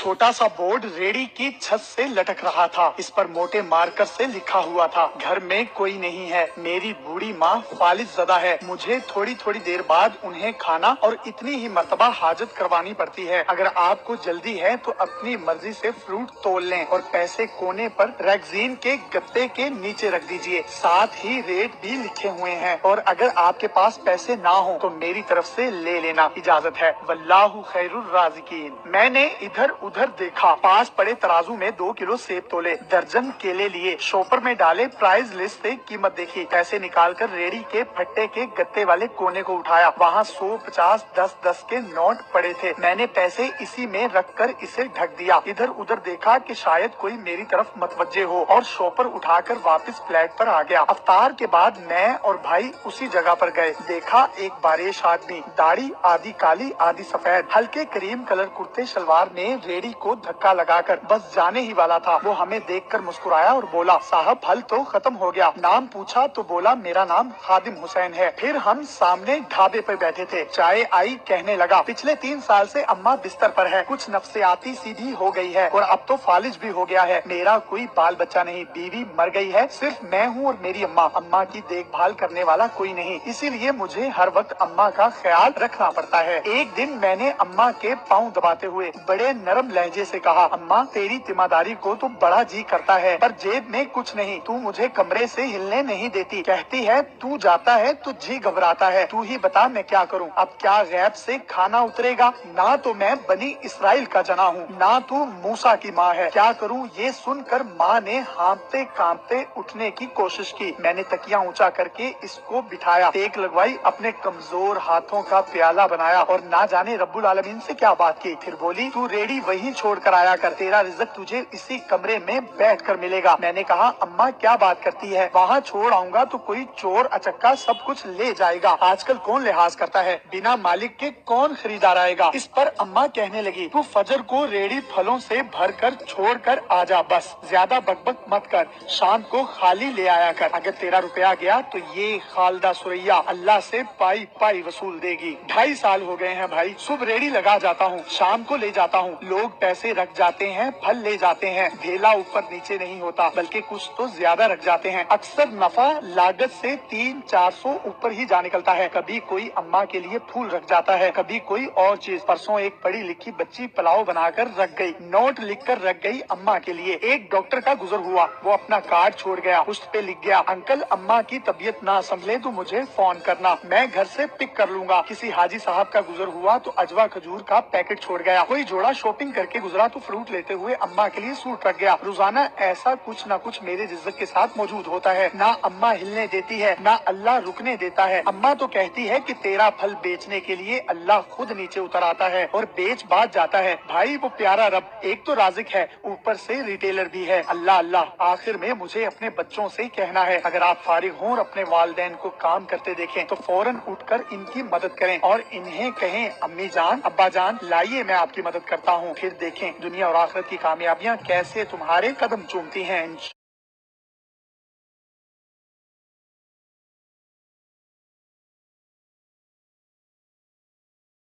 छोटा सा board ready की छत से लटक रहा था। इस पर मोटे मार्कर से लिखा हुआ था, घर में कोई नहीं है, मेरी बूढ़ी माँ फालिज ज़दा है, मुझे थोड़ी थोड़ी देर बाद उन्हें खाना और इतनी ही मर्तबा हाजत करवानी पड़ती है। अगर आपको जल्दी है तो अपनी मर्जी से फ्रूट तोल लें और पैसे कोने पर रैगजीन के गत्ते के नीचे रख दीजिए। साथ ही रेट भी लिखे हुए हैं और अगर आपके पास पैसे ना हो तो मेरी तरफ से ले लेना, इजाजत है। वल्लाहु खैरुर राज़िकीन। मैंने इधर उधर देखा, पास पड़े तराजू में 2 किलो सेब तोले, दर्जन केले लिए, शॉपर में डाले, प्राइस लिस्ट से कीमत देखी, पैसे निकालकर रेडी के फट्टे के गत्ते वाले कोने को उठाया। वहाँ 100, 50, 10 के नोट पड़े थे। मैंने पैसे इसी में रखकर इसे ढक दिया। इधर उधर देखा कि शायद कोई मेरी तरफ मतवज्जे हो और शॉपर उठाकर वापस फ्लैट पर आ गया। अफ्तार के बाद मैं और भाई उसी जगह पर गए। देखा एक बारिश आदमी, दाढ़ी आधी काली आधी सफेद, हल्के क्रीम कलर कुर्ते शलवार में रेडी को धक्का लगाकर बस जाने ही वाला था। वो हमें देखकर मुस्कुराया और बोला, साहब फल तो खत्म हो गया। नाम पूछा तो बोला, मेरा नाम खादिम हुसैन है। फिर हम सामने ढाबे पर बैठे थे। चाय आई, कहने लगा, पिछले 3 साल से अम्मा बिस्तर पर है, कुछ नफ्सियाती सीधी हो गई है और अब तो फालिज भी हो गया है। मेरा कोई बाल बच्चा नहीं, बीवी मर गई है, सिर्फ मैं हूँ और मेरी अम्मा। अम्मा की देखभाल करने वाला कोई नहीं, इसीलिए मुझे हर वक्त अम्मा का ख्याल रखना पड़ता है। एक दिन मैंने अम्मा के पाँव दबाते हुए बड़े नरम लहजे से कहा, अम्मा तेरी तिमादारी को तो बड़ा जी करता है, पर जेब में कुछ नहीं, तू मुझे कमरे से हिलने नहीं देती। कहती है तू जाता है तो जी घबराता है, तू ही बता मैं क्या करूं। अब क्या गैब से खाना उतरेगा? ना तो मैं बनी इसराइल का जना हूँ, ना तू मूसा की माँ है, क्या करूँ? ये सुनकर माँ ने हाँफते कांपते उठने की कोशिश की। मैंने तकिया ऊंचा करके इसको बिठाया, टेक लगवाई, अपने कमजोर हाथों का प्याला बनाया और ना जाने रब्बुल आलमीन से क्या बात की। फिर बोली, तू रेडी वहीं छोड़ कर आया कर, तेरा रिज़्क तुझे इसी कमरे में बैठ कर मिलेगा। मैंने कहा, अम्मा क्या बात करती है, वहाँ छोड़ आऊंगा तो कोई चोर अचक्का सब कुछ ले जाएगा। आजकल कौन लिहाज करता है, बिना मालिक के कौन खरीदार आएगा। इस पर अम्मा कहने लगी, तू फजर को रेडी फलों से भर कर छोड़ कर आ जा, बस ज्यादा बकबक मत कर, शाम को खाली ले आया कर। अगर तेरा रुपया गया तो ये खालदा सुरैया अल्लाह से पाई पाई वसूल देगी। 2.5 साल हो गए हैं भाई, सुबह रेडी लगा जाता हूँ, शाम को ले जाता हूँ, लोग पैसे रख जाते हैं, फल ले जाते हैं, ढेला ऊपर नीचे नहीं होता, बल्कि कुछ तो ज्यादा रख जाते हैं। अक्सर नफा लागत से 300-400 ऊपर ही जा निकलता है। कभी कोई अम्मा के लिए फूल रख जाता है, कभी कोई और चीज। परसों एक पढ़ी लिखी बच्ची पुलाव बनाकर रख गई, नोट लिख कर रख गई अम्मा के लिए। एक डॉक्टर का गुजर हुआ, वो अपना कार्ड छोड़ गया, उस पे लिख गया, अंकल अम्मा की तबीयत ना संभले तो मुझे फोन करना, मैं घर से पिक कर लूंगा। किसी हाजी साहब का गुजर हुआ तो अजवा खजूर का पैकेट छोड़ गया। कोई जोड़ा शॉपिंग करके गुजरा तो फ्रूट लेते हुए अम्मा के लिए सूट रख गया। रोजाना ऐसा कुछ न कुछ मेरे रिज़्क के साथ मौजूद होता है। ना अम्मा हिलने देती है, ना अल्लाह रुकने देता है। अम्मा तो कहती है कि तेरा फल बेचने के लिए अल्लाह खुद नीचे उतर आता है और बेच बात जाता है। भाई वो प्यारा रब एक तो राज़िक है, ऊपर से रिटेलर भी है। अल्लाह अल्लाह। आखिर में मुझे अपने बच्चों से कहना है, अगर आप फारिग हों और अपने वालिदैन को काम करते देखें तो फौरन उठकर इनकी मदद करें और इन्हें कहें, अम्मी जान अब्बा जान लाइए मैं आपकी मदद करता हूँ। फिर देखें दुनिया और आखिरत की कामयाबियाँ कैसे तुम्हारे कदम चूमती हैं।